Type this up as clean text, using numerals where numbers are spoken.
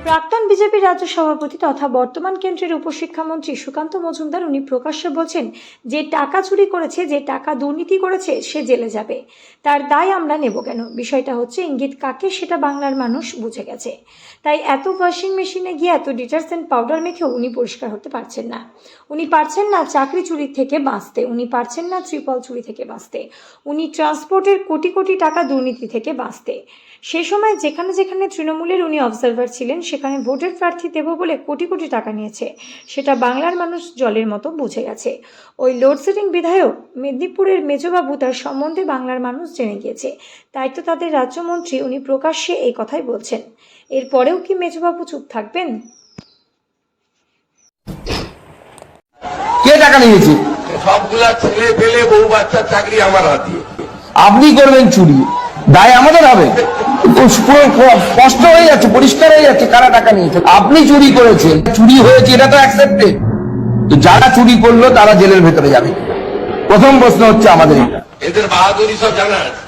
প্রাক্তন বিজেপি রাজ্য সভাপতি তথা বর্তমান কেন্দ্রের উপশিক্ষামন্ত্রী সুকান্ত মজুমদার উনি প্রকাশ্যে বলছেন যে টাকা চুরি করেছে, যে টাকা দুর্নীতি করেছে সে জেলে যাবে, তার দায় আমরা নেব কেন। বিষয়টা হচ্ছে ইঙ্গিত কাকে সেটা বাংলার মানুষ বুঝে গেছে। তাই এত ওয়াশিং মেশিনে গিয়ে এত ডিটারজেন্ট পাউডার মেখেও উনি পরিষ্কার হতে পারছেন না। উনি পারছেন না চাকরি চুরি থেকে বাঁচতে, উনি পারছেন না ত্রিপল চুরি থেকে বাঁচতে, উনি ট্রান্সপোর্টের কোটি কোটি টাকা দুর্নীতি থেকে বাঁচতে। সে সময় যেখানে যেখানে তৃণমূলের উনি অবজারভার ছিলেন সেখানে ভোটের প্রার্থী দেব বলে কোটি কোটি টাকা নিয়েছে, সেটা বাংলার মানুষ জলের মতো বুঝে গেছে। ওই লোডশেডিং বিধায়ক মেদিনীপুরের মেজবাবু তার সম্বন্ধে বাংলার মানুষ জেনে গিয়েছে, তাই তো তাদের রাজ্যমন্ত্রী উনি প্রকাশ্যে এই কথাই বলছেন। এরপরেও কি মেজবাবু চুপ থাকবেন? কে টাকা নিয়েছে? সবগুলা ছেলে পেলে বউ বাচ্চার চাকরি আমার হাতে। আপনি করবেন চুরি, দায় আমাদের হবে। স্পষ্ট হয়ে যাচ্ছে, পরিষ্কার হয়ে যাচ্ছে কারা টাকা নিয়েছে। আপনি চুরি করেছেন, চুরি হয়েছে, এটা তো অ্যাকসেপ্টেড। তো যারা চুরি করলো তারা জেলের ভেতরে যাবে। প্রথম প্রশ্ন হচ্ছে আমাদের এটা। এদের বাহাদুরি সব জানা আছে।